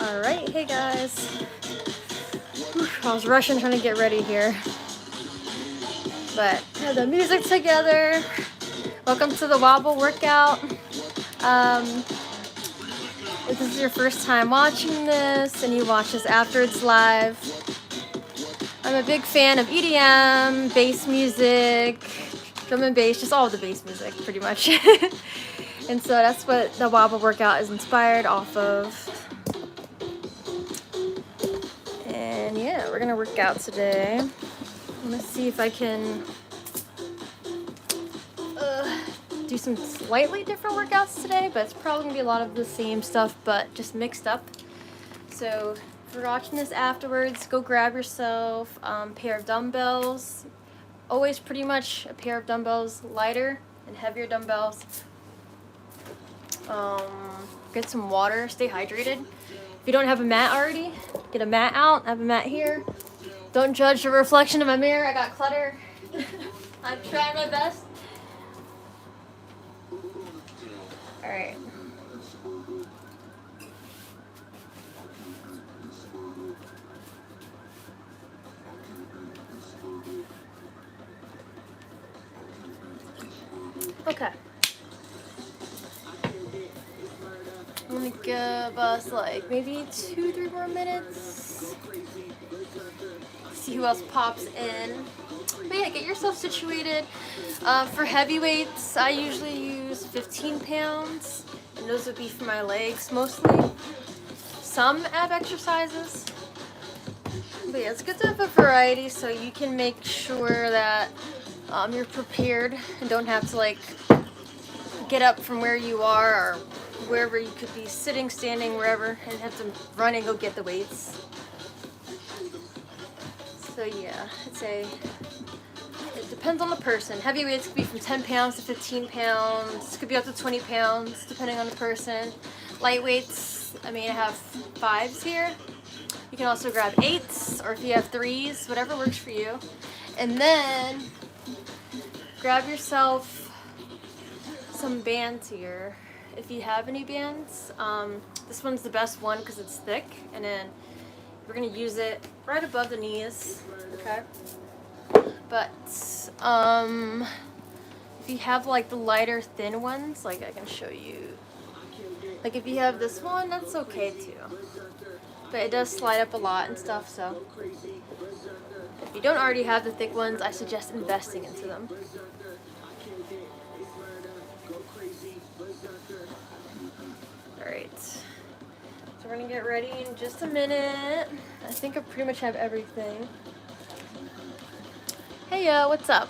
Alright, hey guys. Whew, I was rushing trying to get ready here. But have the music together. Welcome to the Wobble workout. If this is your first time watching this and you watch this after it's live, I'm a big fan of EDM, bass music, drum and bass, just all of the bass music pretty much. And so that's what the Wobble workout is inspired off of. And yeah, we're gonna work out today. I'm gonna see if I can do some slightly different workouts today, but it's probably gonna be a lot of the same stuff, but just mixed up. So if you're watching this afterwards, go grab yourself a pair of dumbbells. Always pretty much a pair of dumbbells, lighter and heavier dumbbells. Get some water, stay hydrated. If you don't have a mat already, get a mat out. I have a mat here. Don't judge the reflection of my mirror. I got clutter. I'm trying my best. All right. Okay. I'm gonna give us like maybe 2-3 more minutes. See who else pops in. But yeah, get yourself situated. For heavy weights, I usually use 15 pounds, and those would be for my legs mostly. Some ab exercises. But yeah, it's good to have a variety so you can make sure that you're prepared and don't have to like get up from where you are or wherever you could be sitting, standing, wherever, and have to run and go get the weights. So yeah, I'd say it depends on the person. Heavy weights could be from 10 pounds to 15 pounds. Could be up to 20 pounds depending on the person. Light weights, I mean, I have 5s here. You can also grab 8s, or if you have 3s, whatever works for you. And then grab yourself some bands here. If you have any bands, this one's the best one because it's thick, and then we're gonna use it right above the knees, okay? But if you have like the lighter, thin ones, like I can show you. Like if you have this one, that's okay too. But it does slide up a lot and stuff, so if you don't already have the thick ones, I suggest investing into them. Alright, so we're gonna get ready in just a minute. I think I pretty much have everything. Hey what's up?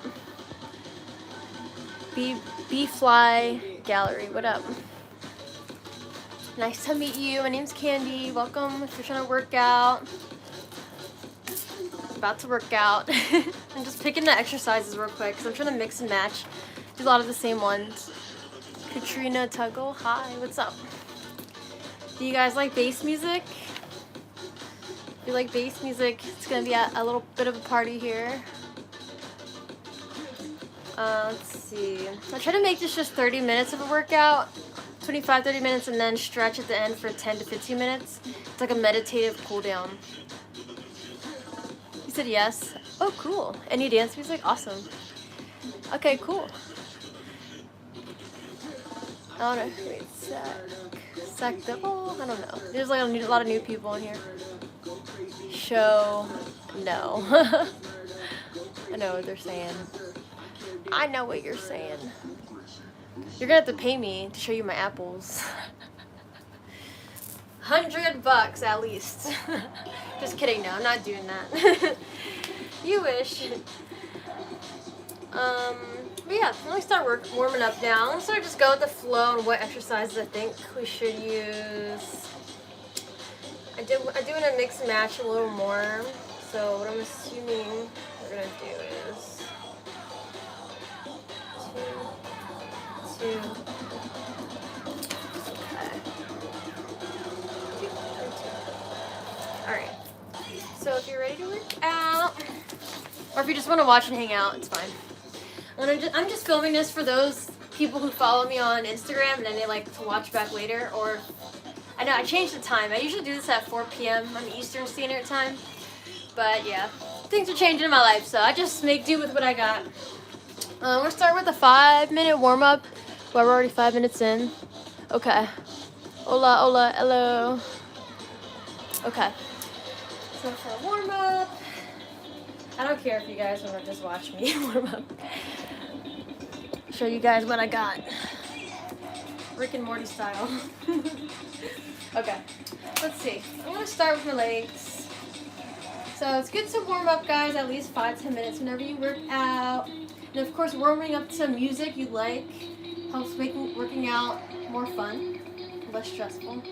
B-Fly Gallery, what up? Nice to meet you. My name's Candy. Welcome if you're trying to work out. About to work out. I'm just picking the exercises real quick because I'm trying to mix and match. Do a lot of the same ones. Katrina Tuggle, hi, what's up? Do you guys like bass music? If you like bass music, it's gonna be a little bit of a party here. Let's see. I try to make this just 30 minutes of a workout, 25-30 minutes, and then stretch at the end for 10 to 15 minutes. It's like a meditative cool down. You said yes. Oh, cool. Any dance music? Awesome. Okay, cool. I don't know. Wait, oh, I don't know. There's like a lot of new people in here. Show, no. I know what they're saying. I know what you're saying. You're gonna have to pay me to show you my apples. $100 at least. Just kidding, no, I'm not doing that. You wish. But yeah, let me start warming up now. I'm sort of just go with the flow and what exercises I think we should use. I do want to mix and match a little more. So what I'm assuming we're gonna do is 2. Okay. Alright. So if you're ready to work out, or if you just want to watch and hang out, it's fine. I'm just filming this for those people who follow me on Instagram and then they like to watch back later, or I know I changed the time. I usually do this at 4 p.m. on the Eastern Standard Time. But yeah, things are changing in my life, so I just make do with what I got. We're gonna start with a 5-minute warm-up. Well, we're already 5 minutes in. Okay. Hola, hola, hello. Okay. So for a warm-up, I don't care if you guys want to just watch me warm up. Show you guys what I got. Rick and Morty style. Okay, let's see. I'm gonna start with my legs. So it's good to warm up, guys, at least 5-10 minutes whenever you work out. And of course, warming up to music you like helps making working out more fun, less stressful.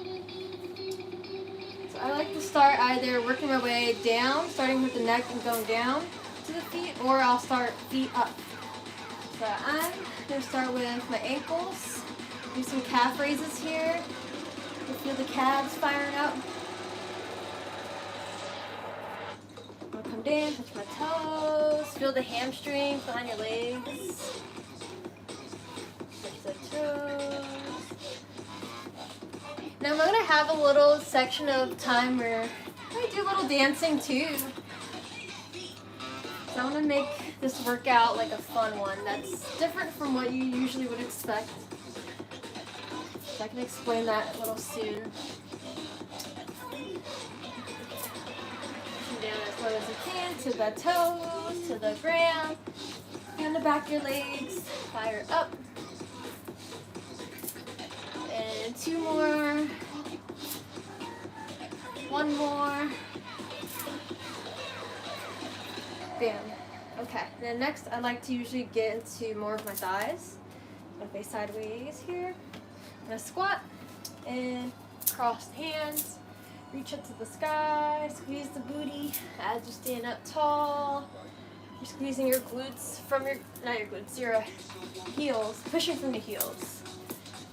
So I like to start either working my way down, starting with the neck and going down to the feet, or I'll start feet up. So I'm gonna start with my ankles. Do some calf raises here. You feel the calves firing up. I'm gonna come down, touch my toes. Feel the hamstrings behind your legs. Touch the toes. Now I'm gonna have a little section of time where I do a little dancing too. So I want to make this workout like a fun one that's different from what you usually would expect. So I can explain that a little soon. Pushing down as low as you can to the toes, to the ground. And the back of your legs, fire up. And 2 more. 1 more. Bam. Okay. Then next, I like to usually get into more of my thighs. I'm gonna face sideways here. I'm gonna squat and cross hands. Reach up to the sky. Squeeze the booty as you stand up tall. You're squeezing your glutes from not your glutes, your heels, pushing from the heels,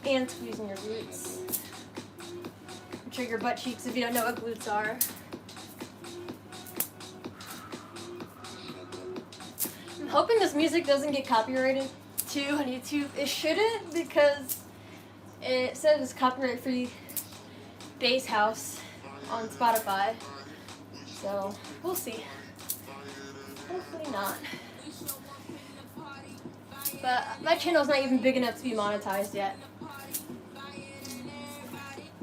and squeezing your glutes. Trigger your butt cheeks if you don't know what glutes are. I'm hoping this music doesn't get copyrighted too on YouTube. It shouldn't, because it says it's copyright-free bass house on Spotify. So we'll see. Hopefully not. But my channel's not even big enough to be monetized yet.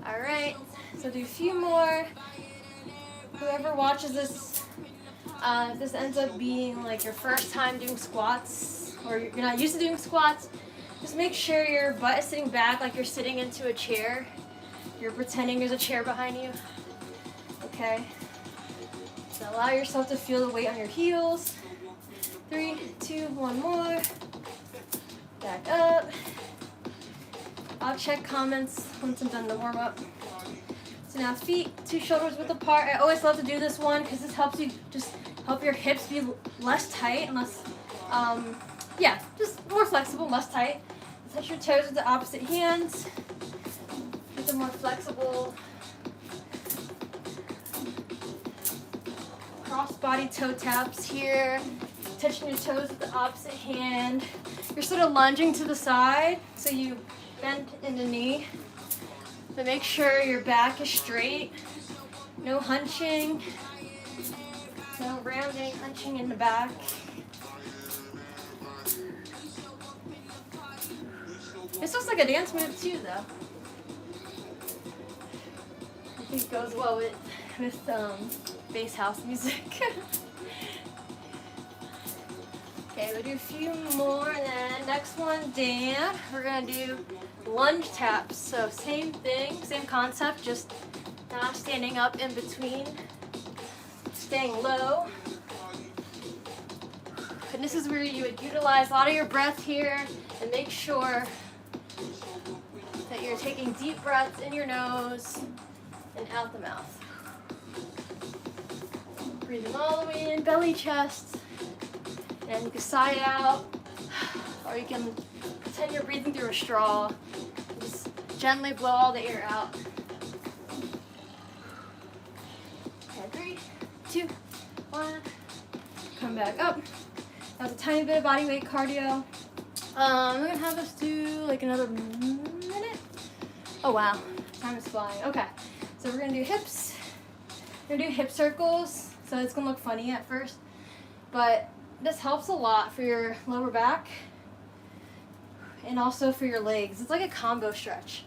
Alright, so do a few more. Whoever watches this, if this ends up being like your first time doing squats, or you're not used to doing squats, just make sure your butt is sitting back like you're sitting into a chair. You're pretending there's a chair behind you. Okay? So allow yourself to feel the weight on your heels. 3, 2, 1 more. Back up. I'll check comments once I'm done the warm up. So now feet, 2 shoulders width apart. I always love to do this one because this helps you just help your hips be less tight and less, yeah, just more flexible, less tight. Touch your toes with the opposite hands. Get them more flexible. Cross body toe taps here. Touching your toes with the opposite hand. You're sort of lunging to the side, so you bend in the knee. But make sure your back is straight. No hunching. No rounding, hunching in the back. This looks like a dance move too, though. I think it goes well with bass house music. Okay, we'll do a few more, and then next one down, we're gonna do lunge taps. So same thing, same concept, just now standing up in between, staying low. And this is where you would utilize a lot of your breath here, and make sure that you're taking deep breaths in your nose and out the mouth. Breathing all the way in, belly, chest. And you can sigh it out, or you can pretend you're breathing through a straw. Just gently blow all the air out. Okay, 3, 2, 1. Come back up. That was a tiny bit of body weight cardio. I'm gonna have us do like another minute. Oh wow, Time is flying. Okay, so we're gonna do hips. We're gonna do hip circles. So it's gonna look funny at first, but this helps a lot for your lower back and also for your legs. It's like a combo stretch.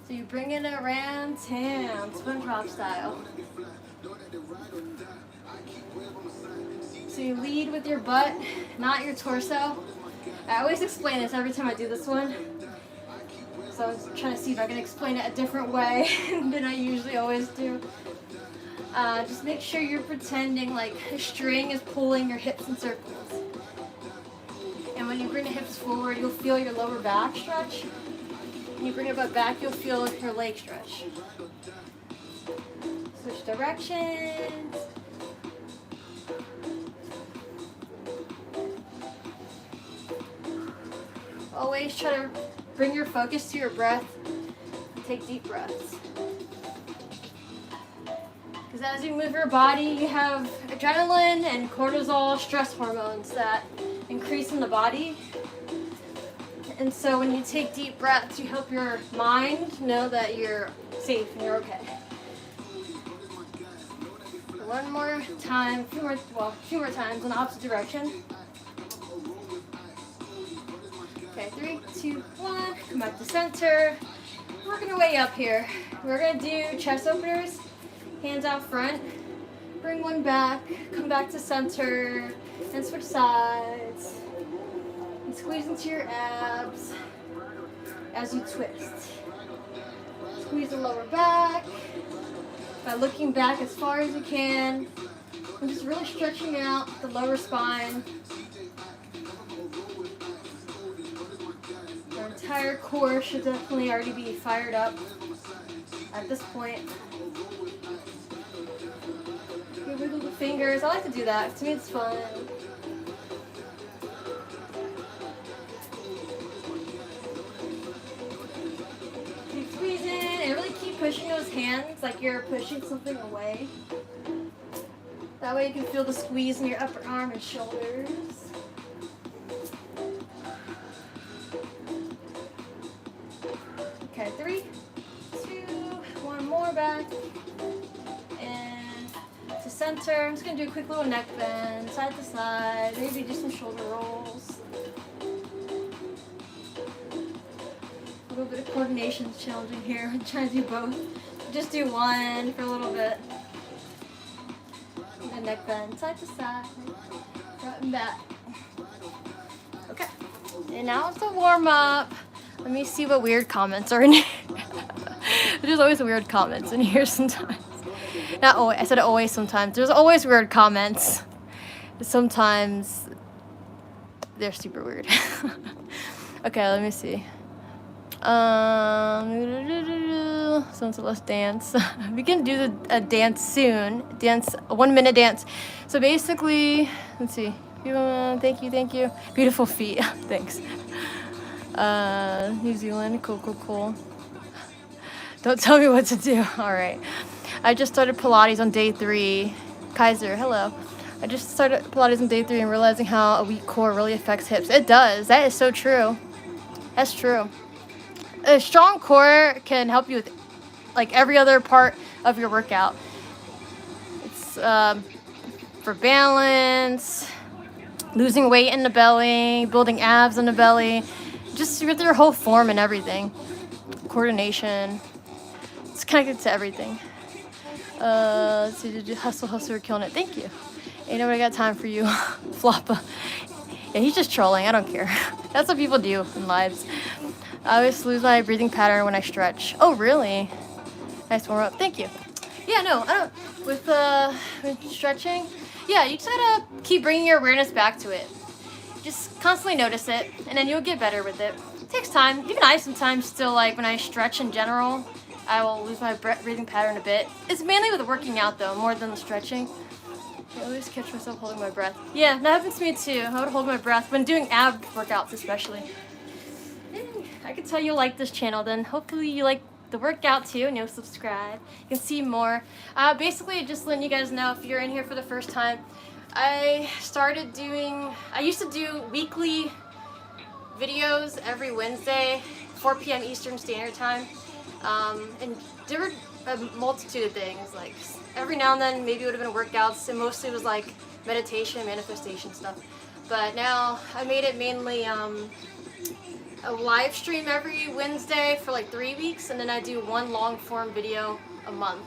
So you bring it around town, SpongeBob style. So you lead with your butt, not your torso. I always explain this every time I do this one. So I was trying to see if I can explain it a different way than I usually always do. Just make sure you're pretending like a string is pulling your hips in circles. And when you bring the hips forward, you'll feel your lower back stretch. When you bring your butt back, you'll feel your leg stretch. Switch directions. Always try to bring your focus to your breath and take deep breaths. Because as you move your body, you have adrenaline and cortisol, stress hormones that increase in the body. And so when you take deep breaths, you help your mind know that you're safe and you're okay. One more time, a few more times in the opposite direction. Okay, 3, 2, 1, come back to center. Working our way up here. We're gonna do chest openers, hands out front. Bring one back, come back to center, and switch sides. And squeeze into your abs as you twist. Squeeze the lower back by looking back as far as you can. And just really stretching out the lower spine. Your entire core should definitely already be fired up at this point. You wiggle the fingers. I like to do that. To me, it's fun. Keep squeezing and really keep pushing those hands like you're pushing something away. That way you can feel the squeeze in your upper arm and shoulders. Okay, 3, 2, 1 more back. And to center. I'm just going to do a quick little neck bend, side to side. Maybe do some shoulder rolls. A little bit of coordination is challenging here. I'm trying to do both. Just do one for a little bit. And neck bend, side to side. Front and back. Okay. And now it's a warm up. Let me see what weird comments are in here. There's always weird comments in here sometimes. Not always. I said always sometimes. There's always weird comments. Sometimes they're super weird. Okay, let me see. So let's dance. We can do a dance soon. A 1 minute dance. So basically, let's see. Thank you. Beautiful feet. Thanks. New Zealand, cool. Don't tell me what to do. All right. I just started Pilates on day 3. Kaiser, hello. I just started Pilates on day 3 and realizing how a weak core really affects hips. It does. That is so true. That's true. A strong core can help you with like every other part of your workout. It's for balance, losing weight in the belly, building abs in the belly, just with your whole form and everything. Coordination. It's connected to everything. Let's see, hustle, you're killing it. Thank you. Ain't nobody got time for you, Floppa. Yeah, he's just trolling. I don't care. That's what people do in lives. I always lose my breathing pattern when I stretch. Oh, really? Nice warm up. Thank you. Yeah, no, I don't. With stretching, yeah, you just gotta keep bringing your awareness back to it. Just constantly notice it, and then you'll get better with it. It takes time. Even I sometimes still, like, when I stretch in general, I will lose my breathing pattern a bit. It's mainly with working out, though, more than the stretching. I always catch myself holding my breath. Yeah, that happens to me, too. I would hold my breath when doing ab workouts, especially. I can tell you like this channel, then hopefully you like the workout too, and you'll subscribe. You can see more. Basically, just letting you guys know if you're in here for the first time, I used to do weekly videos every Wednesday, 4 p.m. Eastern Standard Time. And there were a multitude of things. Like every now and then, maybe it would have been workouts. It mostly was like meditation, manifestation stuff. But now I made it mainly a live stream every Wednesday for like 3 weeks, and then I do one long form video a month.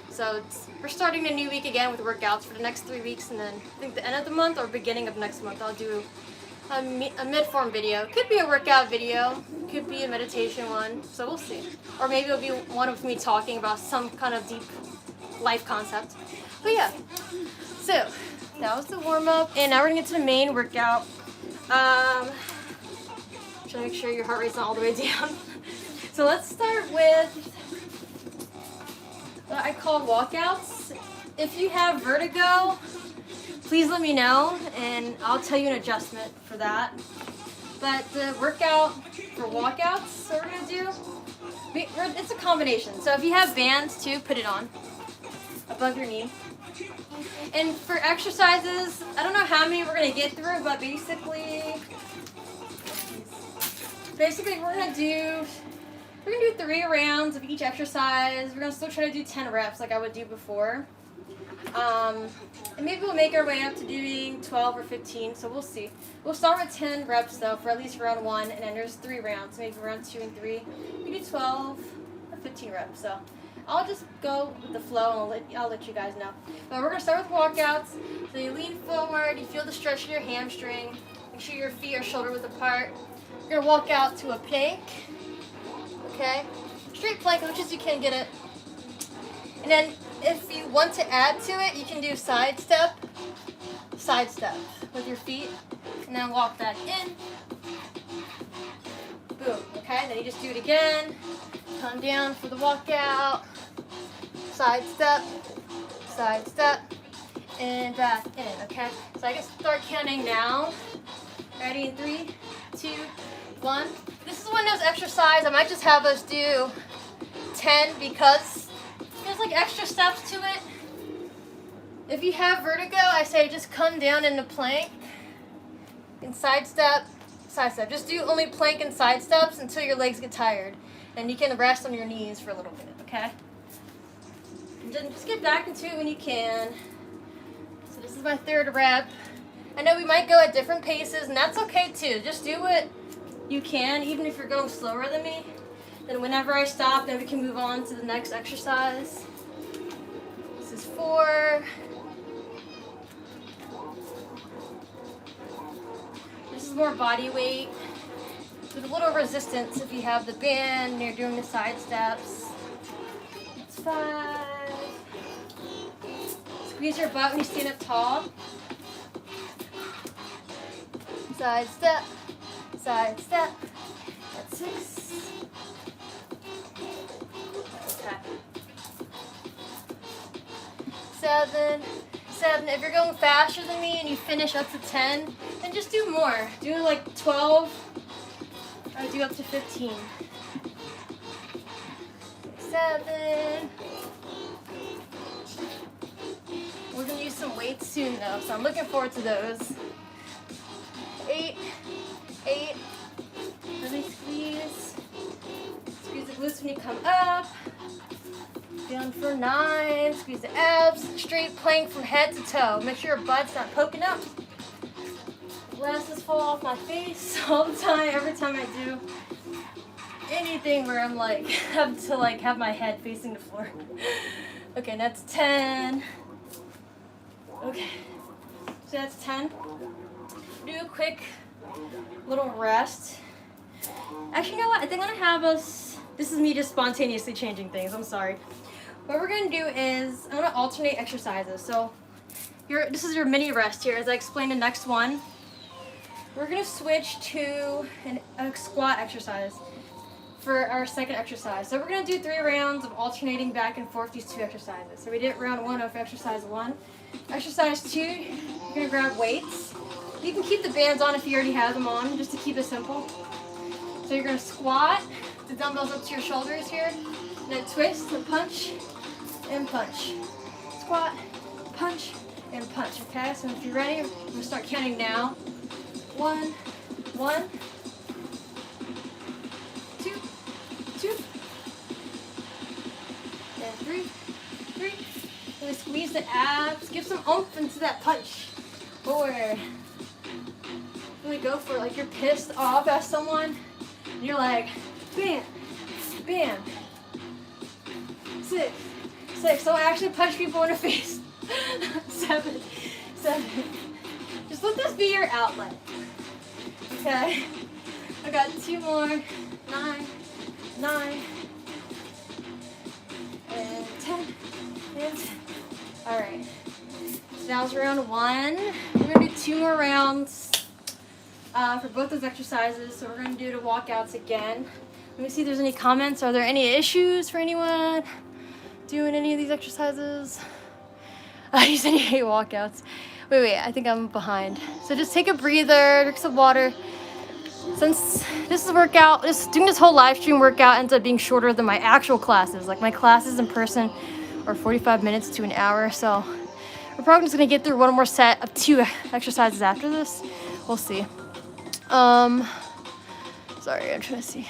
So we're starting a new week again with workouts for the next 3 weeks, and then I think the end of the month or beginning of next month I'll do a mid-form video. Could be a workout video, could be a meditation one, so we'll see. Or maybe it'll be one of me talking about some kind of deep life concept. But yeah, so that was the warm-up, and now we're gonna get to the main workout. Try to make sure your heart rate's not all the way down. So let's start with what I call walkouts. If you have vertigo, please let me know and I'll tell you an adjustment for that. But the workout for walkouts, so we're gonna do, it's a combination. So if you have bands too, put it on above your knee. And for exercises, I don't know how many we're gonna get through, but basically we're gonna do 3 rounds of each exercise. We're gonna still try to do 10 reps like I would do before. And maybe we'll make our way up to doing 12 or 15, so we'll see. We'll start with 10 reps though for at least round 1, and then there's 3 rounds, maybe round 2 and 3. We do 12 or 15 reps, so I'll just go with the flow and I'll let you guys know. But we're gonna start with walkouts. So you lean forward, you feel the stretch in your hamstring. Make sure your feet are shoulder width apart. You're gonna walk out to a plank. Okay, straight plank as much as you can get it. And then if you want to add to it, you can do side step with your feet, and then walk back in. Boom, okay, then you just do it again. Come down for the walkout. Side step, and back in, okay? So I can start counting now. Ready in 3, 2, 1. This is one of those exercises I might just have us do 10 because there's like extra steps to it. If you have vertigo, I say just come down in the plank and side step. Just do only plank and side steps until your legs get tired. And you can rest on your knees for a little bit, okay? And then just get back into it when you can. So this is my 3rd rep. I know we might go at different paces, and that's okay too. Just do what you can, even if you're going slower than me. Then whenever I stop, then we can move on to the next exercise. This is 4. This is more body weight. With a little resistance if you have the band and you're doing the side steps. It's 5. Squeeze your butt when you stand up tall. Side step. That's 6. Okay. 7. If you're going faster than me and you finish up to 10, then just do more. Do like 12. I do up to 15. 7. We're gonna use some weights soon though, so I'm looking forward to those. 8. Really squeeze the glutes when you come up. Down for 9. Squeeze the abs. Straight plank from head to toe. Make sure your butt's not poking up. Glasses fall off my face all the time, every time I do anything where I'm like, have to like have my head facing the floor. Okay, that's 10. Okay, so that's 10. Do a quick little rest. Actually, you know what? I think I'm gonna have us, this is me just spontaneously changing things, I'm sorry. What we're gonna do is, I'm gonna alternate exercises. So, this is your mini rest here as I explain the next one. We're gonna switch to a squat exercise for our second exercise. So we're gonna do 3 rounds of alternating back and forth these 2 exercises. So we did round 1 of exercise 1. Exercise 2, you're gonna grab weights. You can keep the bands on if you already have them on, just to keep it simple. So you're gonna squat, the dumbbells up to your shoulders here, and then twist and punch, squat, punch, and punch, okay? So if you're ready, I'm gonna start counting now. 1, 2, 2, Really squeeze the abs. Give some oomph into that punch. Forward. Really go for it. Like you're pissed off at someone. And you're like, bam, bam. 6, 6. Don't actually punch people in the face. 7, 7. Just let this be your outlet. Okay. I got 2 more. 9, 9. And 10. And 10. Alright. So that was round 1. We're going to do 2 more rounds for both those exercises. So we're going to do the walkouts again. Let me see if there's any comments. Are there any issues for anyone doing any of these exercises? You said you hate walkouts. Wait, I think I'm behind. So just take a breather, drink some water. Since this is a workout, doing this whole live stream workout ends up being shorter than my actual classes. Like my classes in person are 45 minutes to an hour. So we're probably just gonna get through one more set of 2 exercises after this. We'll see. Sorry, I'm trying to see.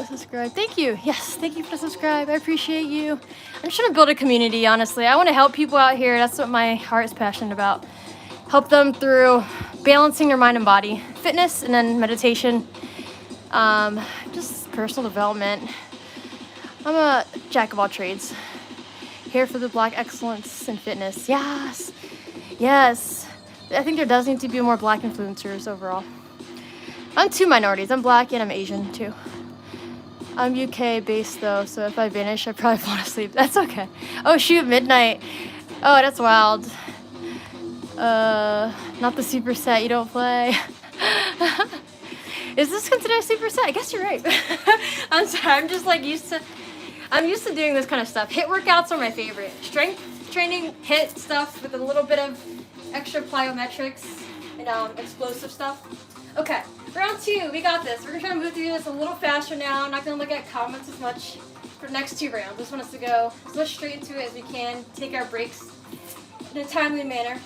Subscribe. Thank you. Yes, thank you for the subscribe. I appreciate you. I'm just trying to build a community, honestly. I want to help people out here. That's what my heart is passionate about. Help them through balancing their mind and body. Fitness and then meditation. Just personal development. I'm a jack of all trades. Here for the Black excellence in fitness. Yes. Yes. I think there does need to be more Black influencers overall. I'm 2 minorities. I'm Black and I'm Asian too. I'm UK based though, so if I vanish, I probably fall asleep. That's okay. Oh shoot, midnight. Oh, that's wild. Not the superset, you don't play. Is this considered a superset? I guess you're right. I'm sorry, I'm just like I'm used to doing this kind of stuff. HIIT workouts are my favorite. Strength training, HIIT stuff with a little bit of extra plyometrics and explosive stuff. Okay, round 2, we got this. We're gonna try to move through this a little faster now. I'm not gonna look at comments as much for the next 2 rounds. I just want us to go as much straight into it as we can. Take our breaks in a timely manner.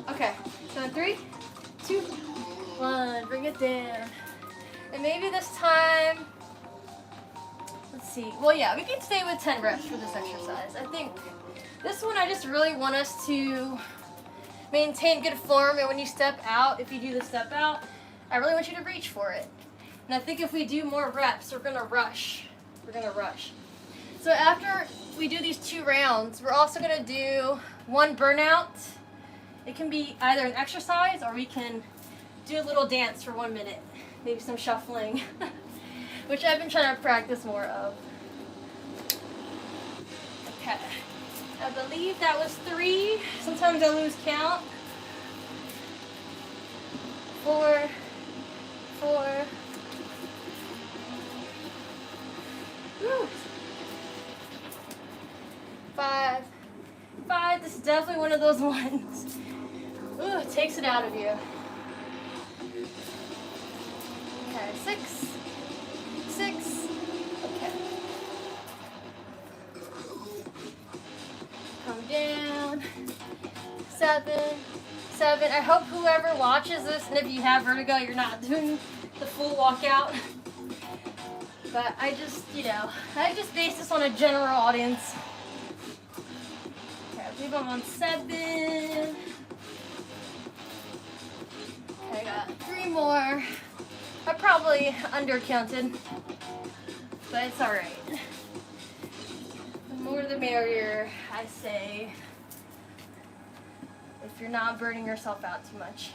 Okay, so in 3, 2, 1, bring it down. And maybe this time, let's see. Well, yeah, we can stay with 10 reps for this exercise. I think this one I just really want us to maintain good form. And when you step out, if you do the step out, I really want you to reach for it. And I think if we do more reps, we're gonna rush. We're gonna rush. So after we do these 2 rounds, we're also gonna do 1 burnout. It can be either an exercise or we can do a little dance for 1 minute. Maybe some shuffling, which I've been trying to practice more of. Okay, I believe that was 3. Sometimes I lose count. 4, 4. Woo. 5, 5. This is definitely one of those ones. Ooh, it takes it out of you. Okay, 6, 6. Okay. Come down. 7, 7. I hope whoever watches this, and if you have vertigo, you're not doing the full walkout. But I just base this on a general audience. Okay, I believe I'm on 7. Okay, I got 3 more. I probably undercounted, but it's alright. The more the merrier, I say, if you're not burning yourself out too much.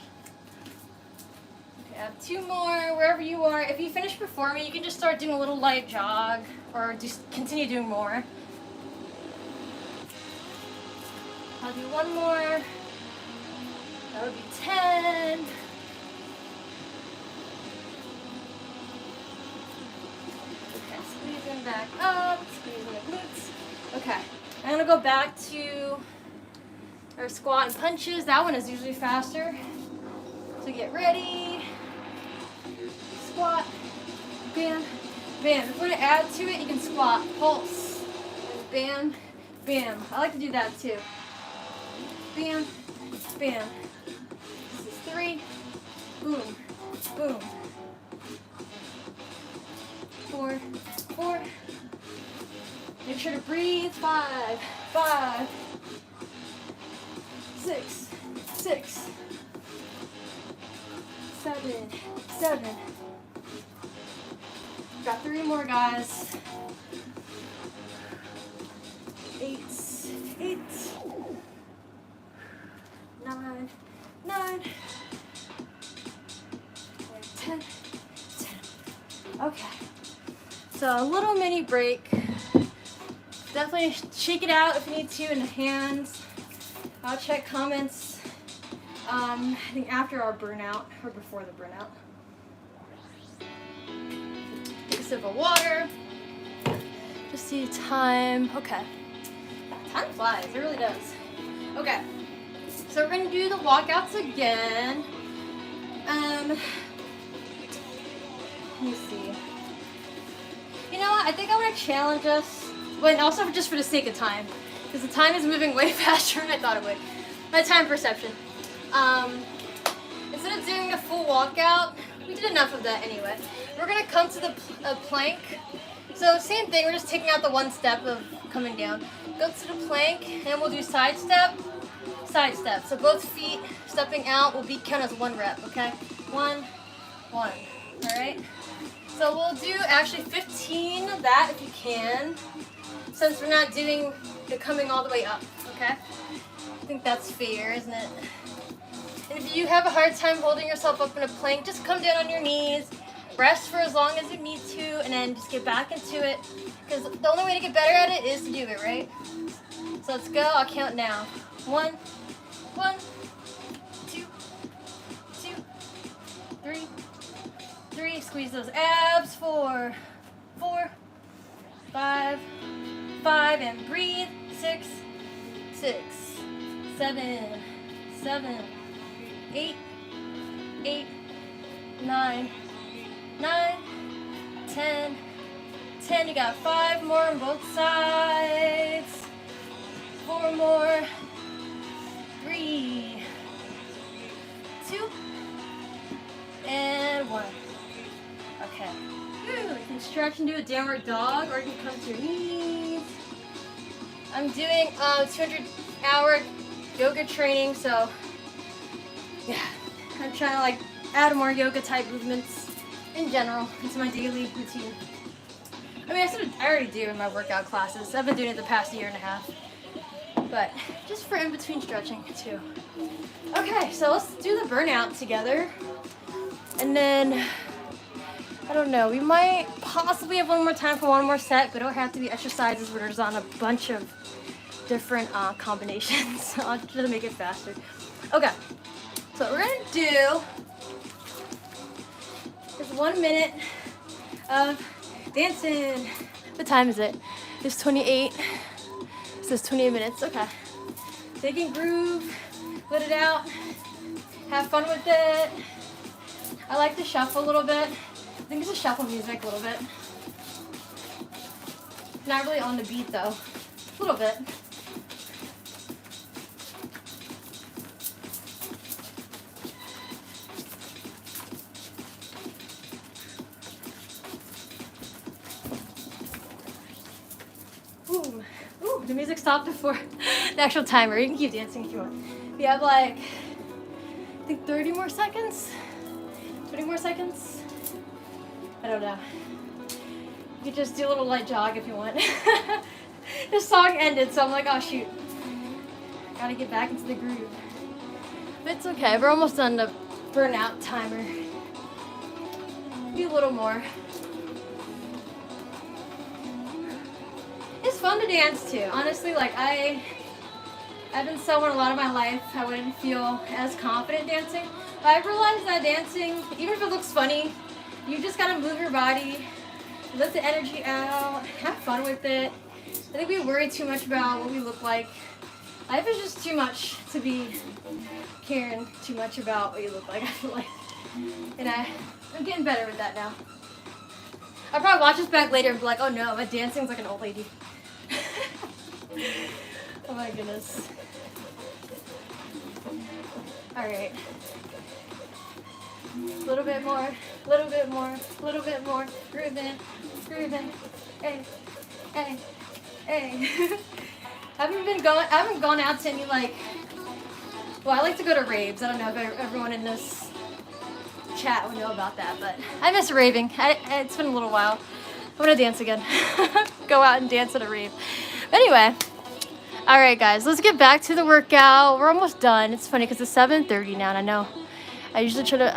Okay, I have 2 more, wherever you are. If you finish performing, you can just start doing a little light jog, or just continue doing more. I'll do 1 more. That would be 10. Squeezing back up, squeezing the glutes. Okay, I'm gonna go back to our squat and punches. That one is usually faster. So get ready. Squat, bam, bam. If you want to add to it, you can squat, pulse, and bam, bam. I like to do that too. Bam, bam. This is 3. Boom, boom. 4, 4. Make sure to breathe. 5, 5, 6, 6, 7, 7. Got 3 more, guys. 8, 8, 9, 9, 10, 10. Okay. So a little mini break. Definitely shake it out if you need to in the hands. I'll check comments. I think after our burnout or before the burnout. Take a sip of water. Just see time. Okay. Time flies. It really does. Okay. So we're gonna do the walkouts again. Let me see. You know what? I think I want to challenge us, but also just for the sake of time, because the time is moving way faster than I thought it would. My time perception. Instead of doing a full walkout, we did enough of that anyway. We're gonna come to the plank. So same thing. We're just taking out the one step of coming down. Go to the plank, and we'll do side step, side step. So both feet stepping out will be count as 1 rep. Okay, 1, 1. All right. So we'll do actually 15 of that if you can, since we're not doing the coming all the way up, okay? I think that's fair, isn't it? And if you have a hard time holding yourself up in a plank, just come down on your knees, rest for as long as you need to, and then just get back into it, because the only way to get better at it is to do it, right? So let's go. I'll count now. 1, 1, 2, 2, 3, 3, squeeze those abs, 4, 4, 5, 5, and breathe, 6, 6, 7, 7, 8, 8, 9, 9, 10, 10, you got 5 more on both sides, 4 more, 3, 2, and 1. Okay. You can stretch and do a downward dog, or you can come to your knees. I'm doing 200-hour yoga training, so yeah, I'm trying to like add more yoga type movements in general into my daily routine. I mean, I already do in my workout classes. I've been doing it the past 1.5 years, but just for in between stretching too. Okay, so let's do the burnout together, and then. I don't know, we might possibly have one more time for one more set, but it'll have to be exercises where there's on a bunch of different combinations. I'll try to make it faster. Okay, so what we're gonna do is 1 minute of dancing. What time is it? It's 28. It says 28 minutes, okay. Take and groove, let it out, have fun with it. I like to shuffle a little bit. I think it's a shuffle music a little bit. Not really on the beat though. A little bit. Ooh. Ooh, the music stopped before the actual timer. You can keep dancing if you want. We have like, I think 30 more seconds? 20 more seconds? I don't know. You could just do a little light jog if you want. This song ended, so I'm like, oh shoot. Gotta get back into the groove. But it's okay, we're almost done the burnout timer. Do a little more. It's fun to dance too. Honestly, like I've been someone a lot of my life I wouldn't feel as confident dancing. But I realized that dancing, even if it looks funny, you just gotta move your body, let the energy out, have fun with it. I think we worry too much about what we look like. Life is just too much to be caring too much about what you look like, I feel like. And I'm getting better with that now. I'll probably watch this back later and be like, oh no, my dancing's like an old lady. Oh my goodness. Alright. A little bit more, a little bit more, a little bit more. Grooving, grooving. Hey, hey, hey. I haven't gone out to any like, well, I like to go to raves. I don't know if everyone in this chat would know about that, but I miss raving. It's been a little while. I want to dance again. Go out and dance at a rave. But anyway, all right, guys, let's get back to the workout. We're almost done. It's funny because it's 7:30 now, and I know I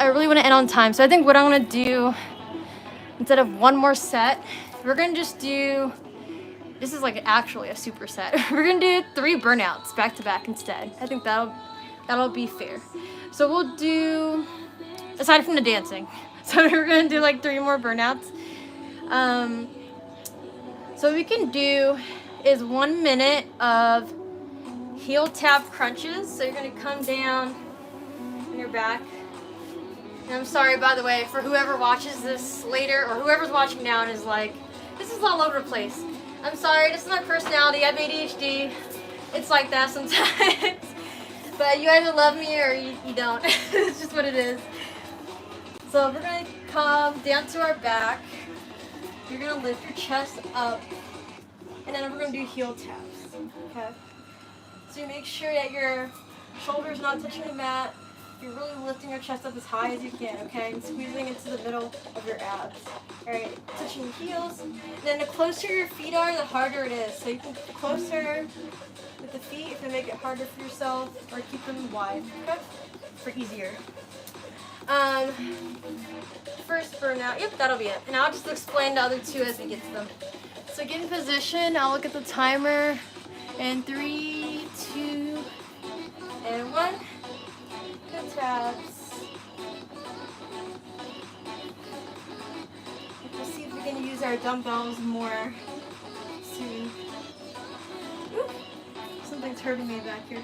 really want to end on time. So I think what I'm going to do, instead of one more set, we're going to just do, this is like actually a superset. We're going to do 3 burnouts back to back instead. I think that'll be fair. So we'll do, aside from the dancing, so we're going to do like 3 more burnouts. So what we can do is 1 minute of heel tap crunches. So you're going to come down on your back. And I'm sorry, by the way, for whoever watches this later or whoever's watching now and is like, this is all over the place. I'm sorry, this is my personality. I have ADHD. It's like that sometimes. But you either love me or you don't. It's just what it is. So we're going to come down to our back. You're going to lift your chest up. And then we're going to do heel taps. Okay? So you make sure that your shoulder's not touching the mat. You're really lifting your chest up as high as you can, okay? And squeezing into the middle of your abs. Alright, touching your heels. And then the closer your feet are, the harder it is. So you can get closer with the feet if you make it harder for yourself, or keep them wide, okay? For easier. First burnout, yep, that'll be it. And I'll just explain the other 2 as we get to them. So get in position, I'll look at the timer. And 3, 2, and 1. Good taps. We'll see if we can use our dumbbells more soon. Ooh, something's hurting me back here.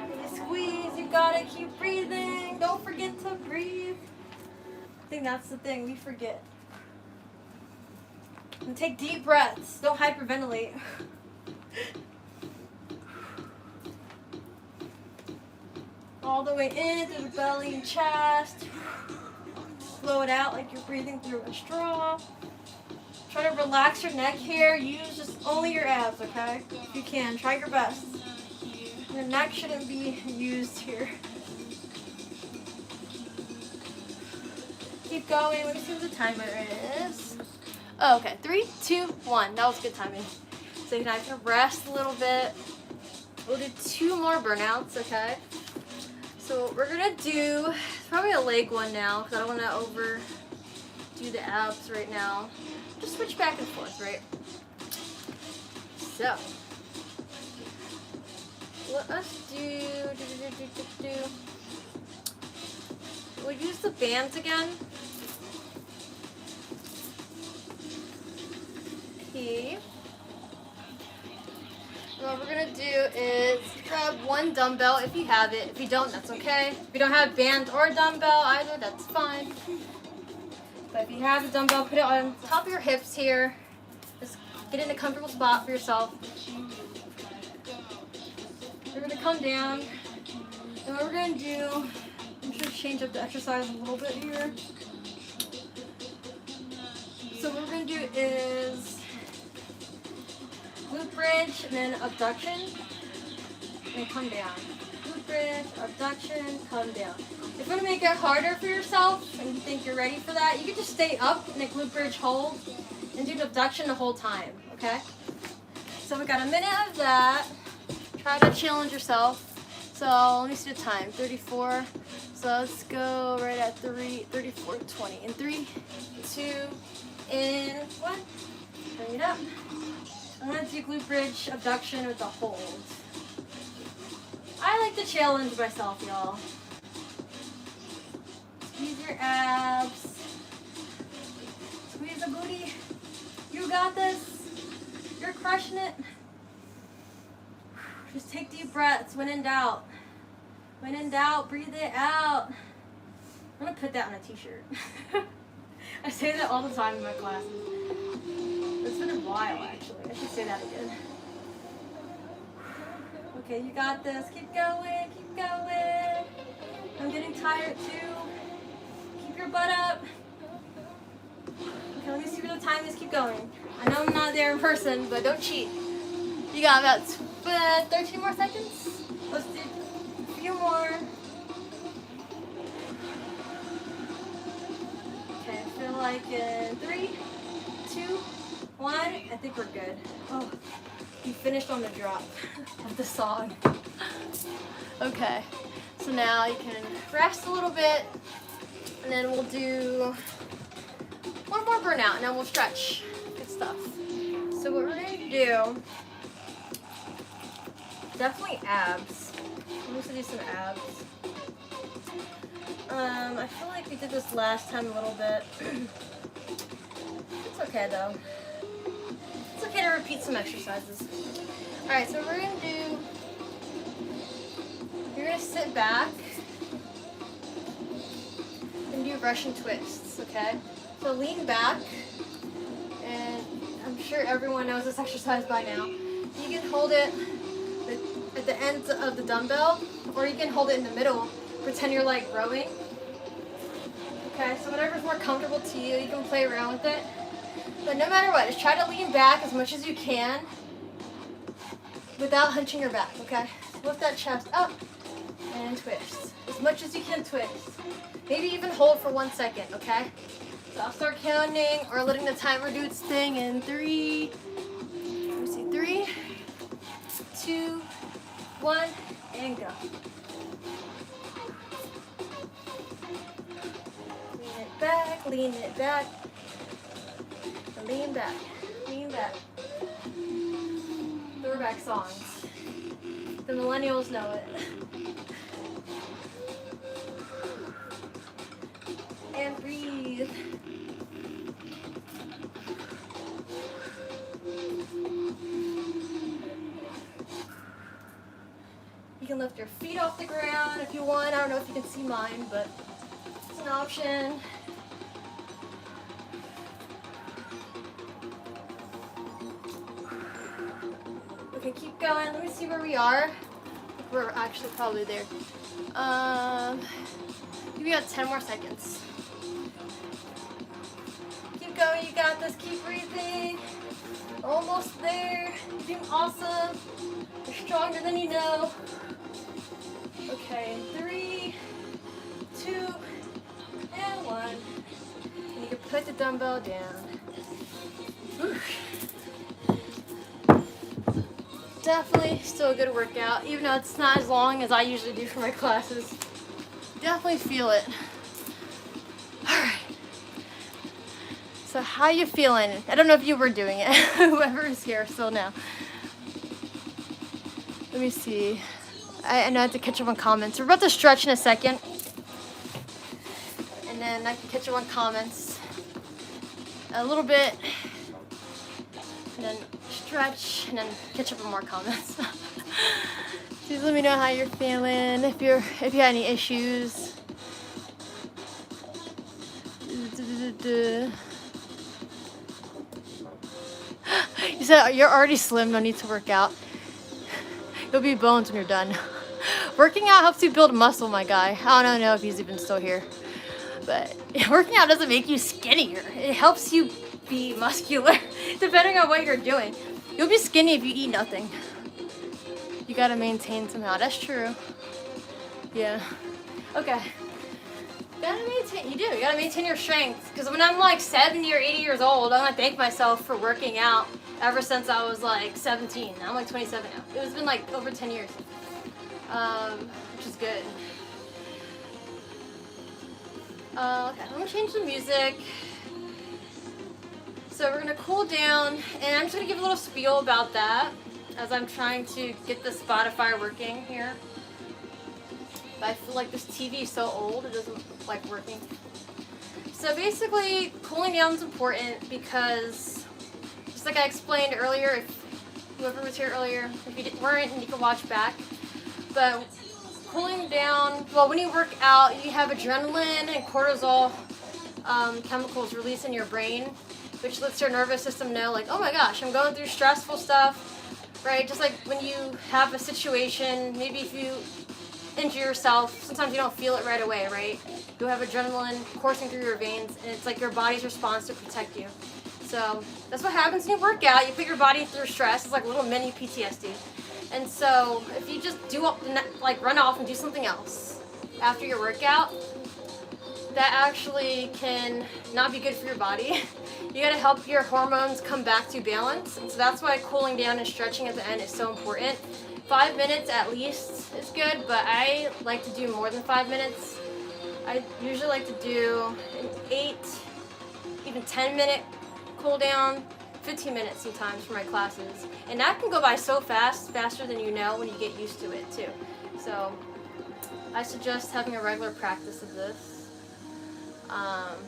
When you squeeze, you gotta keep breathing. Don't forget to breathe. I think that's the thing, we forget. And take deep breaths. Don't hyperventilate. All the way in through the belly and chest. Blow it out like you're breathing through a straw. Try to relax your neck here. Use just only your abs, okay? If you can, try your best. Your neck shouldn't be used here. Keep going. Let me see what the timer is. Oh, okay. 3, 2, 1. That was good timing. So you can actually rest a little bit. We'll do 2 more burnouts, okay? So what we're going to do, probably a leg one now, because I don't want to overdo the abs right now. Just switch back and forth, right? So, let us do. We'll use the bands again. Okay. What we're going to do is grab 1 dumbbell if you have it. If you don't, that's okay. If you don't have band or dumbbell either, that's fine. But if you have a dumbbell, put it on top of your hips here. Just get in a comfortable spot for yourself. We're going to come down. And what we're going to do, I'm just going to change up the exercise a little bit here. So what we're going to do is glute bridge and then abduction, and come down. Glute bridge, abduction, come down. If you want to make it harder for yourself and you think you're ready for that, you can just stay up in a glute bridge hold and do the abduction the whole time, okay? So we got a minute of that. Try to challenge yourself. So let me see the time, 34. So let's go right at 34:20. In 3, 2, and 1. Bring it up. I'm going to do glute bridge abduction with the hold. I like to challenge myself, y'all. Squeeze your abs. Squeeze the booty. You got this. You're crushing it. Just take deep breaths when in doubt. When in doubt, breathe it out. I'm going to put that on a t-shirt. I say that all the time in my classes. It's been a while, actually. I should say that again. Okay, you got this. Keep going, keep going. I'm getting tired too. Keep your butt up. me see where the time is. Keep going. I know I'm not there in person, but don't cheat. You got about 13 more seconds. Let's do a few more. Okay, I feel like in 3, 2, 1. I think we're good. Oh, you finished on the drop of the song. Okay, so now you can rest a little bit, and then we'll do one more burnout, and then we'll stretch. Good stuff. So what we're gonna do, definitely abs. I'm going to do some abs. I feel like we did this last time a little bit. It's okay though. It's okay to repeat some exercises. Alright, so we're gonna do, you're gonna sit back and do Russian twists, okay? So lean back, and I'm sure everyone knows this exercise by now. You can hold it at the end of the dumbbell, or you can hold it in the middle. Pretend you're like rowing. Okay, so whatever's more comfortable to you, you can play around with it. But no matter what, just try to lean back as much as you can without hunching your back, okay? Lift that chest up and twist. As much as you can twist. Maybe even hold for 1 second, okay? So I'll start counting or letting the timer do its thing in 3, let me see, 3, 2, 1, and go. Lean it back, lean back, lean back. Throwback songs. The millennials know it. And breathe. You can lift your feet off the ground if you want. I don't know if you can see mine, but it's an option. Okay, keep going. Let me see where we are. We're actually probably there. We got 10 more seconds. Keep going. You got this. Keep breathing. Almost there. You're doing awesome. You're stronger than you know. Okay, 3, 2, and 1. And you can put the dumbbell down. Whew. Definitely still a good workout, even though it's not as long as I usually do for my classes. Definitely feel it. Alright. So how you feeling? I don't know if you were doing it. Whoever is here still now. Let me see. I know I have to catch up on comments. We're about to stretch in a second. And then I can catch up on comments a little bit. And then stretch, and then catch up on more comments. Please let me know how you're feeling, if you had any issues. You said you're already slim, no need to work out. You'll be bones when you're done. Working out helps you build muscle, my guy. I don't know if he's even still here. But working out doesn't make you skinnier. It helps you be muscular, depending on what you're doing. You'll be skinny if you eat nothing. You gotta maintain somehow. That's true. Yeah. Okay. You gotta maintain your strength. Because when I'm like 70 or 80 years old, I'm gonna thank myself for working out ever since I was like 17. I'm like 27 now. It's been like over 10 years. Which is good. Okay, I'm gonna change the music. So we're gonna cool down, and I'm just gonna give a little spiel about that as I'm trying to get the Spotify working here. But I feel like this TV is so old, it doesn't like working. So basically, cooling down is important because, just like I explained earlier, if whoever was here earlier, if you weren't, and you can watch back. But cooling down, well, when you work out, you have adrenaline and cortisol chemicals released in your brain, which lets your nervous system know, like, oh my gosh, I'm going through stressful stuff, right? Just like when you have a situation, maybe if you injure yourself, sometimes you don't feel it right away, right? You'll have adrenaline coursing through your veins, and it's like your body's response to protect you. So that's what happens when you work out. You put your body through stress. It's like a little mini PTSD. And so if you just like run off and do something else after your workout, that actually can not be good for your body. You gotta help your hormones come back to balance. And so that's why cooling down and stretching at the end is so important. 5 minutes at least is good, but I like to do more than 5 minutes. I usually like to do an 8, even 10-minute cool down, 15 minutes sometimes for my classes. And that can go by so fast, faster than you know when you get used to it too. So I suggest having a regular practice of this.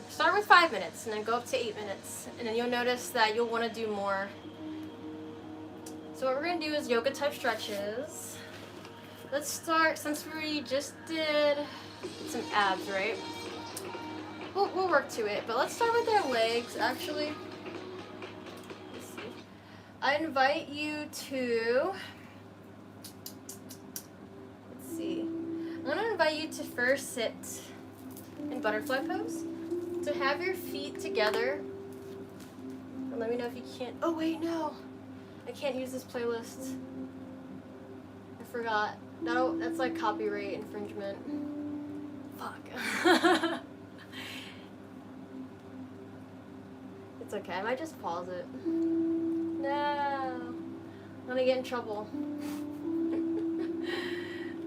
Start with 5 minutes and then go up to 8 minutes, and then you'll notice that you'll want to do more. So what we're going to do is yoga type stretches. Let's start, since we just did some abs, right? We'll work to it, but let's start with our legs actually. Let's see. I invite you to, let's see, I'm going to invite you to first sit in butterfly pose. So have your feet together. And let me know if you can't. Oh wait, no. I can't use this playlist. I forgot. That's like copyright infringement. Fuck. It's okay. I might just pause it. No. I'm gonna get in trouble.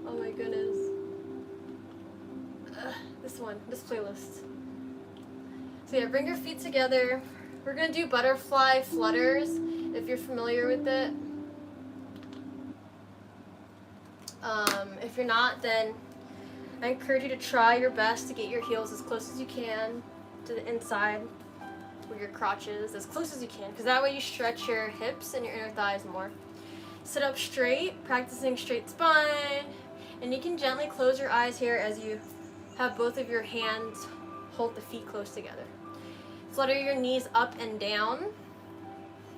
Oh my goodness. This playlist. So yeah, bring your feet together. We're gonna do butterfly flutters, if you're familiar with it. If you're not, then I encourage you to try your best to get your heels as close as you can to the inside where your crotch is, as close as you can, because that way you stretch your hips and your inner thighs more. Sit up straight, practicing straight spine, and you can gently close your eyes here as you have both of your hands hold the feet close together. Flutter your knees up and down.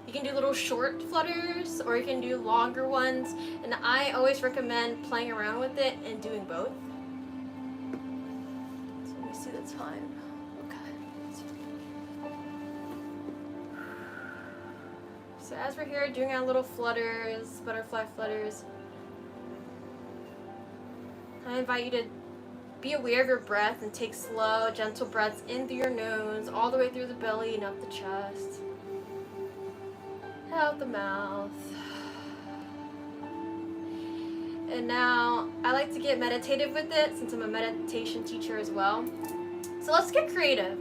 You can do little short flutters or you can do longer ones, and I always recommend playing around with it and doing both. So let me see the time. Okay. So as we're here doing our little flutters, butterfly flutters, I invite you to be aware of your breath and take slow, gentle breaths in through your nose, all the way through the belly and up the chest. Out the mouth. And now, I like to get meditative with it since I'm a meditation teacher as well. So let's get creative.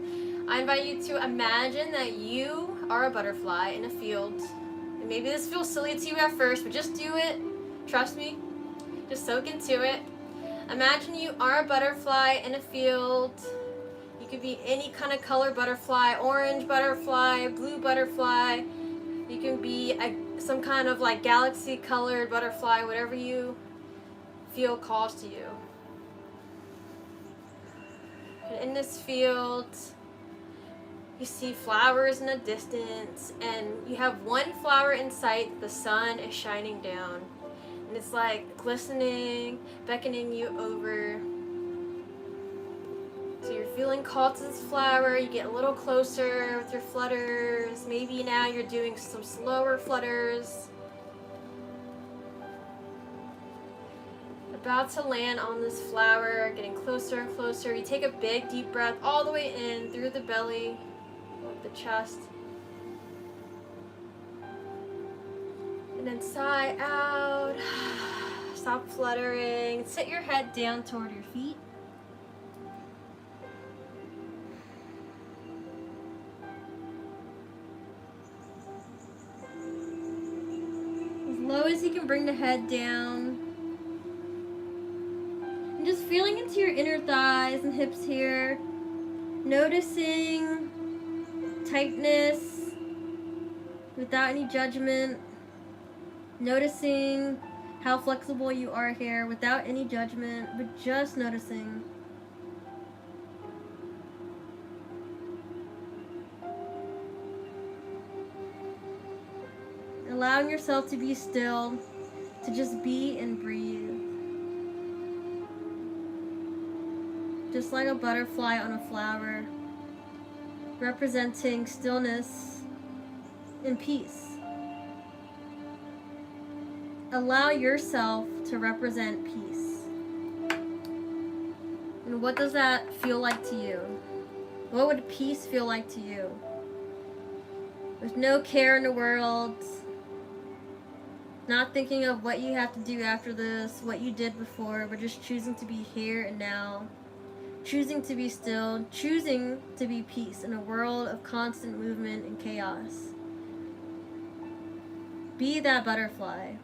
I invite you to imagine that you are a butterfly in a field. And maybe this feels silly to you at first, but just do it. Trust me. Just soak into it. Imagine you are a butterfly in a field. You could be any kind of color butterfly, orange butterfly, blue butterfly. You can be some kind of like galaxy colored butterfly, whatever you feel calls to you. And in this field, you see flowers in the distance, and you have one flower in sight. The sun is shining down. And it's like glistening, beckoning you over. So you're feeling called to this flower. You get a little closer with your flutters. Maybe now you're doing some slower flutters. About to land on this flower, getting closer and closer. You take a big deep breath all the way in through the belly, the chest. And then sigh out. Stop fluttering. Sit your head down toward your feet. As low as you can bring the head down. And just feeling into your inner thighs and hips here. Noticing tightness without any judgment. Noticing how flexible you are here without any judgment, but just noticing. Allowing yourself to be still, to just be and breathe. just like a butterfly on a flower, representing stillness and peace. Allow yourself to represent peace. And what does that feel like to you? What would peace feel like to you? With no care in the world, not thinking of what you have to do after this, what you did before, but just choosing to be here and now, choosing to be still, choosing to be peace in a world of constant movement and chaos. Be that butterfly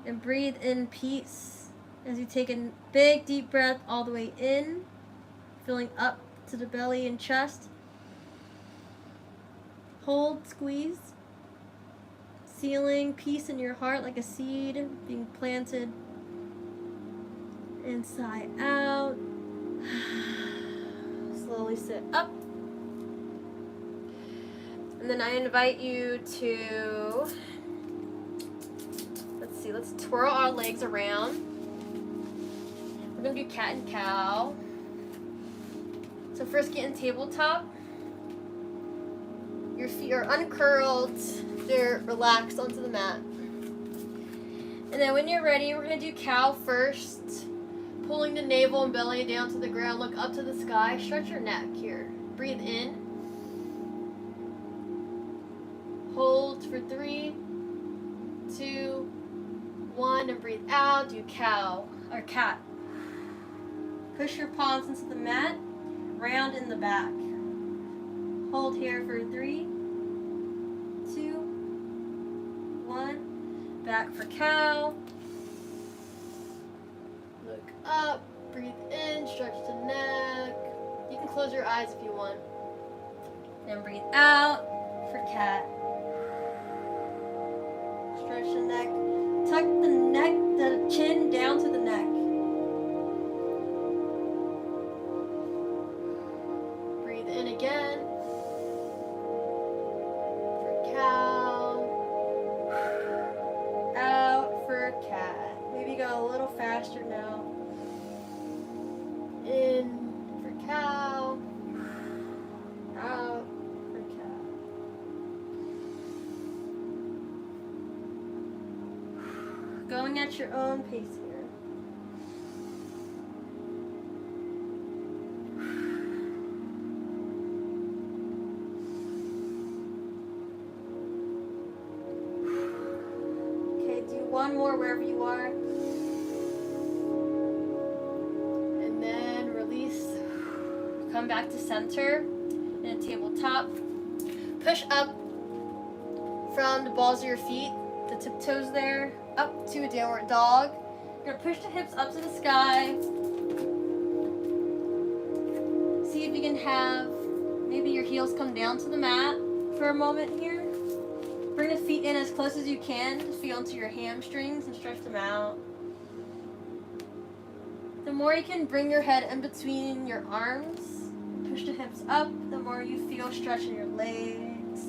and breathe in peace as you take a big deep breath all the way in, filling up to the belly and chest. Hold, squeeze, sealing peace in your heart like a seed being planted. And sigh out. Slowly sit up. And then I invite you to, let's twirl our legs around. We're going to do cat and cow. So first get in tabletop. Your feet are uncurled, they're relaxed onto the mat. And then when you're ready, we're going to do cow first. Pulling the navel and belly down to the ground, look up to the sky, stretch your neck here. Breathe in. Hold for 3, 2, 1, and breathe out. Do cow or cat. Push your palms into the mat, round in the back. Hold here for 3, 2, 1. Back for cow. Look up, breathe in, stretch the neck. You can close your eyes if you want. And breathe out for cat. Stretch the neck. Tuck the neck, the chin down to the neck. Breathe in again. For cow. Out for cat. Maybe go a little faster now. In for cow. Out for cat. Going at your own pace here. Okay, do one more wherever you are. And then release. Come back to center in a tabletop. Push up from the balls of your feet, the tiptoes there, up to a downward dog. You're gonna push the hips up to the sky. See if you can have maybe your heels come down to the mat for a moment here. Bring the feet in as close as you can to feel into your hamstrings and stretch them out. The more you can bring your head in between your arms, push the hips up, the more you feel stretch in your legs.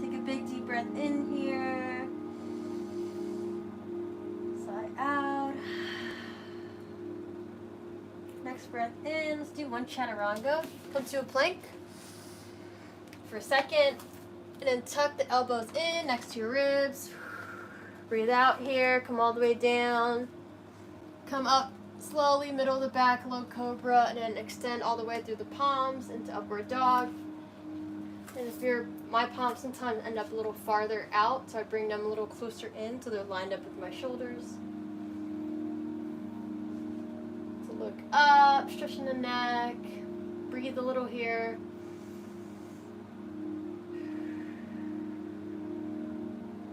Take a big deep breath in here. Sigh out. Next breath in. Let's do one chaturanga. Come to a plank for a second. And then tuck the elbows in next to your ribs. Breathe out here. Come all the way down. Come up slowly, middle of the back, low cobra, and then extend all the way through the palms into upward dog. And if my palms sometimes end up a little farther out, so I bring them a little closer in so they're lined up with my shoulders. So look up, stretching the neck, breathe a little here.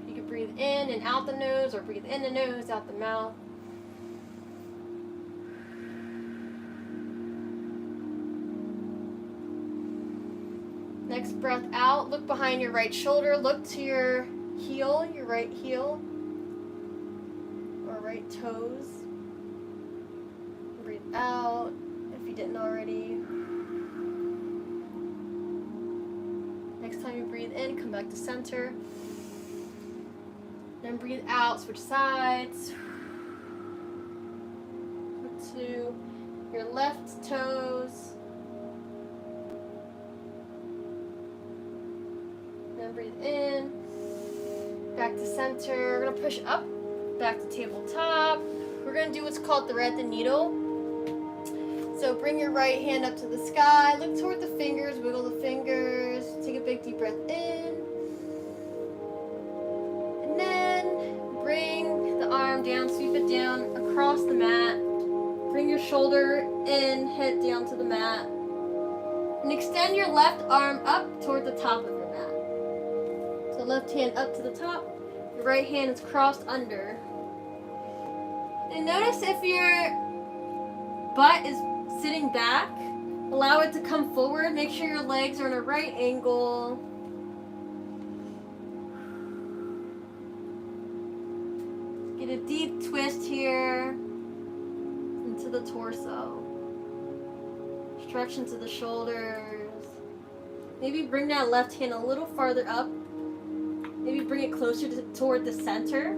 You can breathe in and out the nose, or breathe in the nose, out the mouth. Next breath out, look behind your right shoulder, look to your heel, your right heel, or right toes. Breathe out if you didn't already. Next time you breathe in, come back to center. Then breathe out, switch sides. your left toes. Then breathe in, back to center. We're gonna push up, back to tabletop. We're gonna do what's called thread the needle. So bring your right hand up to the sky, look toward the fingers, wiggle the fingers, take a big deep breath in. And then bring the arm down, sweep it down across the mat. Bring your shoulder in, head down to the mat. And extend your left arm up toward the top of your mat. So left hand up to the top, your right hand is crossed under. And notice if your butt is sitting back, allow it to come forward. Make sure your legs are in a right angle. Get a deep twist here into the torso. Stretch into the shoulders. Maybe bring that left hand a little farther up. Maybe bring it closer toward the center.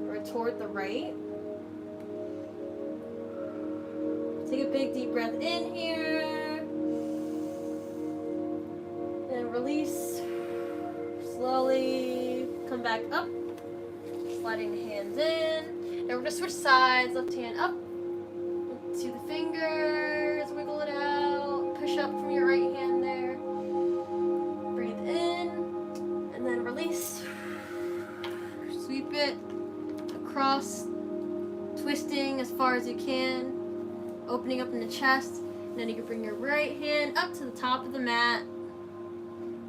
Or toward the right. Take a big deep breath in here. And release. Slowly come back up. Sliding the hands in. Now we're going to switch sides. Left hand up. To the fingers. Wiggle it out. Push up from your right hand there. Breathe in. And then release. Sweep it across. Twisting as far as you can. Opening up in the chest, and then you can bring your right hand up to the top of the mat,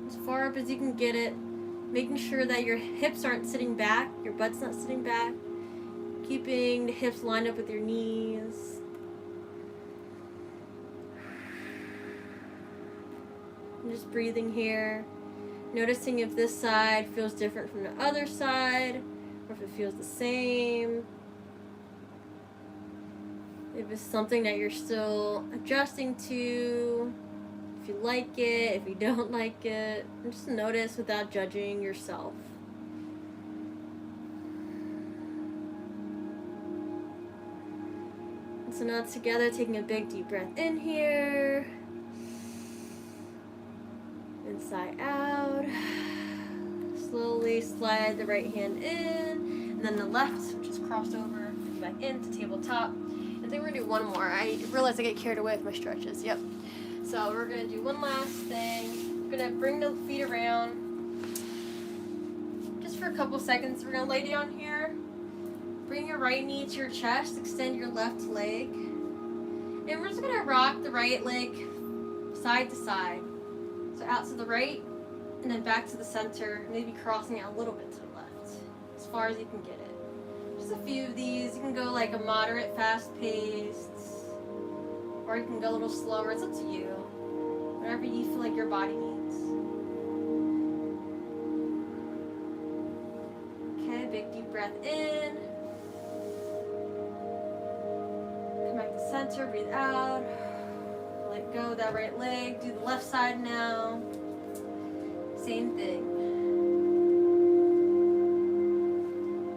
as far up as you can get it, making sure that your hips aren't sitting back, your butt's not sitting back, keeping the hips lined up with your knees. And just breathing here, noticing if this side feels different from the other side, or if it feels the same. If it's something that you're still adjusting to, if you like it, if you don't like it, and just notice without judging yourself. And so now together, taking a big deep breath in here, inside out. Slowly slide the right hand in, and then the left, which is crossed over, back into tabletop. I think we're gonna do one more. I realized I get carried away with my stretches. Yep. So we're gonna do one last thing. We're gonna bring the feet around just for a couple seconds. We're gonna lay down here. Bring your right knee to your chest. Extend your left leg. And we're just gonna rock the right leg side to side. So out to the right, and then back to the center. Maybe crossing it a little bit to the left, as far as you can get it. Just a few of these. You can go like a moderate, fast-paced, or you can go a little slower. It's up to you. Whatever you feel like your body needs. Okay, big deep breath in. Come back to center, breathe out. Let go of that right leg. Do the left side now. Same thing.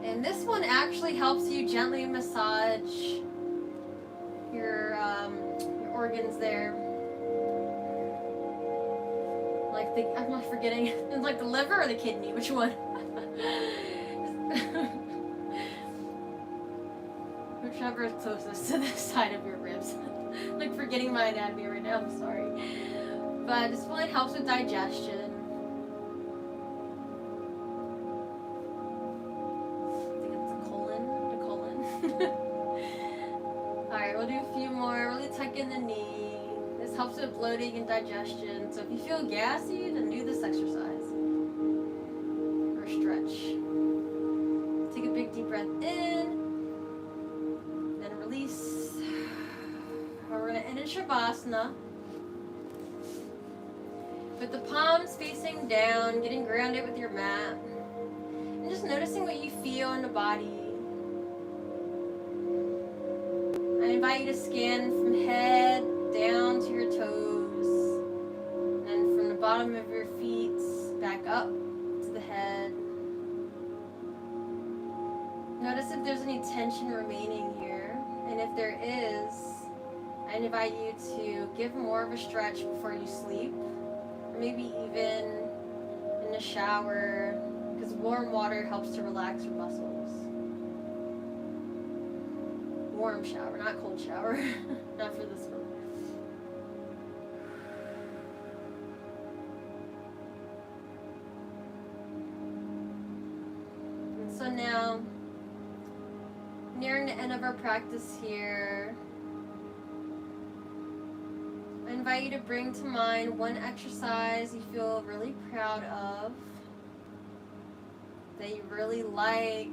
And this one actually helps you gently massage your organs there. Like I'm not forgetting, like the liver or the kidney, which one? Whichever is closest to the side of your ribs. Like forgetting my anatomy right now, I'm sorry. But this one helps with digestion. Alright, we'll do a few more. Really tuck in the knee. This helps with bloating and digestion. So if you feel gassy, then do this exercise. Or stretch. Take a big deep breath in. Then release. We're going to end in Shavasana. With the palms facing down, getting grounded with your mat. And just noticing what you feel in the body. I invite you to scan from head down to your toes, and from the bottom of your feet back up to the head. Notice if there's any tension remaining here, if there is, I invite you to give more of a stretch before you sleep, or maybe even in the shower, because warm water helps to relax your muscles. Warm shower, not cold shower. Not for this one. And so now, nearing the end of our practice here, I invite you to bring to mind one exercise you feel really proud of, that you really like,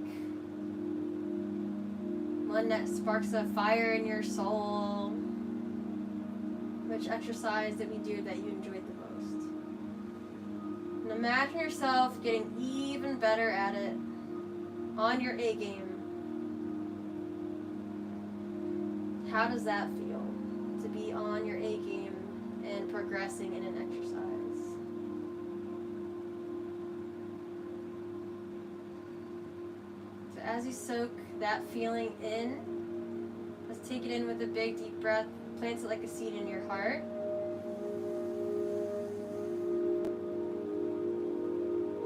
one that sparks a fire in your soul. Which exercise did we do that you enjoyed the most? And imagine yourself getting even better at it, on your A game. How does that feel, to be on your A game and progressing in an exercise? So as you soak that feeling in, let's take it in with a big deep breath. Plant it like a seed in your heart.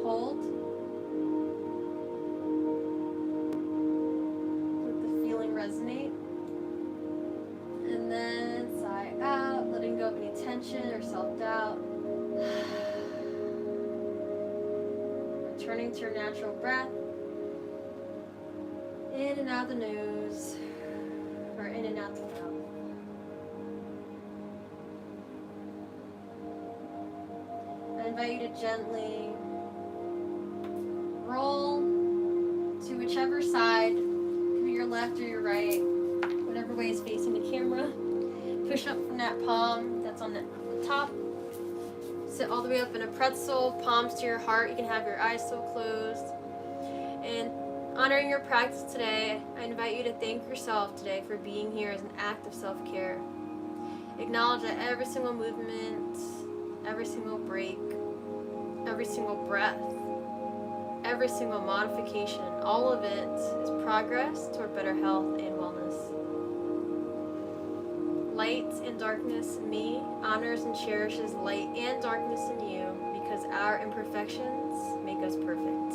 Hold. Let the feeling resonate. And then sigh out, letting go of any tension or self-doubt. Returning to your natural breath. In and out the nose, or in and out the mouth. I invite you to gently roll to whichever side, could be your left or your right, whatever way is facing the camera. Push up from that palm that's on the top. Sit all the way up in a pretzel, palms to your heart. You can have your eyes still closed. And honoring your practice today, I invite you to thank yourself today for being here as an act of self-care. Acknowledge that every single movement, every single break, every single breath, every single modification, all of it is progress toward better health and wellness. Light and darkness in me honors and cherishes light and darkness in you, because our imperfections make us perfect.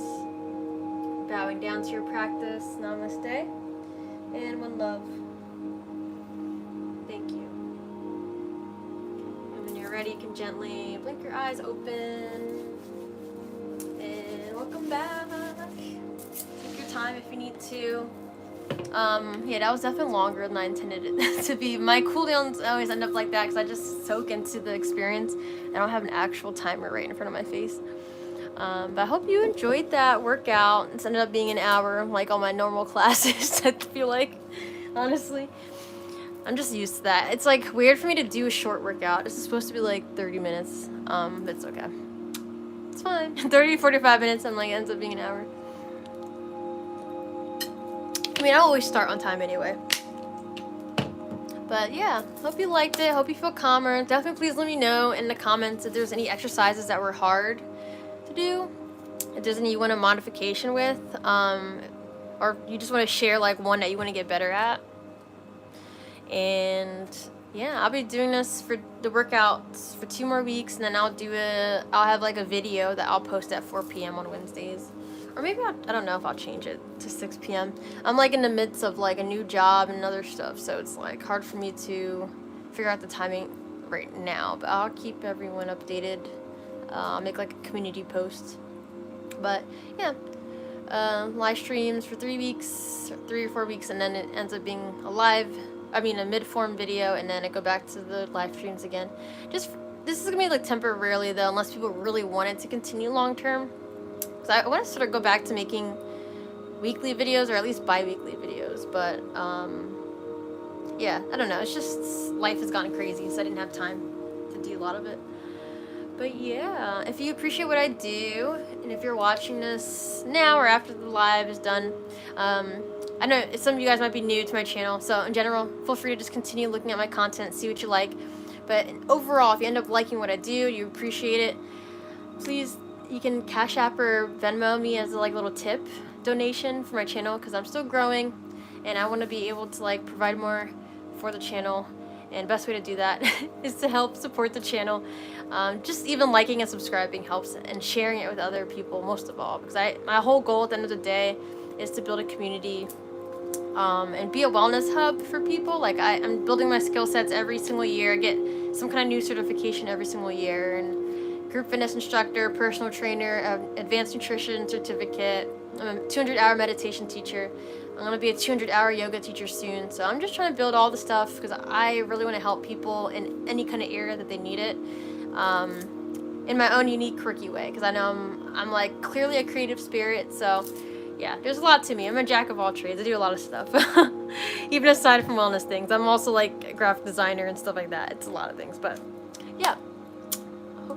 Bowing down to your practice, namaste, and one love. Thank you. And when you're ready, you can gently blink your eyes open. And welcome back. Take your time if you need to. Yeah, that was definitely longer than I intended it to be. My cooldowns always end up like that because I just soak into the experience. I don't have an actual timer right in front of my face. But I hope you enjoyed that workout. It's ended up being an hour, like all my normal classes, I feel like, honestly. I'm just used to that. It's like weird for me to do a short workout. This is supposed to be like 30 minutes, but it's okay. It's fine. 30, 45 minutes, and like ends up being an hour. I mean, I always start on time anyway. But yeah, hope you liked it. Hope you feel calmer. Definitely please let me know in the comments if there's any exercises that were hard to do, if there's any you want a modification with, or you just want to share like one that you want to get better at. And yeah, I'll be doing this for the workouts for 2 more weeks, and then I'll have like a video that I'll post at 4 p.m. on Wednesdays. Or maybe I don't know if I'll change it to 6 p.m. I'm like in the midst of like a new job and other stuff, so it's like hard for me to figure out the timing right now, but I'll keep everyone updated. I'll make like a community post. But yeah, live streams for 3 weeks, 3 or 4 weeks, and then it ends up being a mid-form video, and then I go back to the live streams again. This is gonna be like temporarily though, unless people really want it to continue long term. Because I want to sort of go back to making weekly videos, or at least bi-weekly videos, but yeah, I don't know, it's just life has gotten crazy, so I didn't have time to do a lot of it. But yeah, if you appreciate what I do, and if you're watching this now or after the live is done, I know some of you guys might be new to my channel, so in general, feel free to just continue looking at my content, see what you like. But overall, if you end up liking what I do, you appreciate it, please, you can CashApp or Venmo me as a like little tip donation for my channel, because I'm still growing, and I want to be able to like provide more for the channel. And best way to do that is to help support the channel. Just even liking and subscribing helps, and sharing it with other people most of all, because my whole goal at the end of the day is to build a community and be a wellness hub for people. Like I'm building my skill sets every single year. I get some kind of new certification every single year, and group fitness instructor, personal trainer, advanced nutrition certificate. I'm a 200-hour meditation teacher. I'm going to be a 200-hour yoga teacher soon. So I'm just trying to build all the stuff because I really want to help people in any kind of area that they need it, in my own unique, quirky way, because I know I'm like clearly a creative spirit. So yeah, there's a lot to me. I'm a jack of all trades. I do a lot of stuff. Even aside from wellness things, I'm also like a graphic designer and stuff like that. It's a lot of things, but yeah.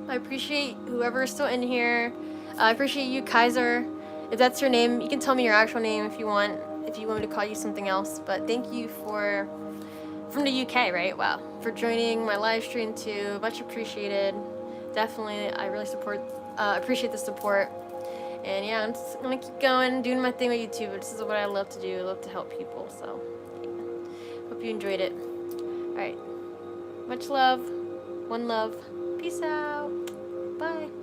I appreciate whoever is still in here. I appreciate you, Kaiser. If that's your name, you can tell me your actual name if you want me to call you something else. But thank you from the UK, right? Wow. For joining my live stream too. Much appreciated. Definitely, I really appreciate the support. And yeah, I'm just gonna keep going, doing my thing with YouTube. This is what I love to do. I love to help people. So yeah. Hope you enjoyed it. Alright. Much love. One love. Peace out. Bye.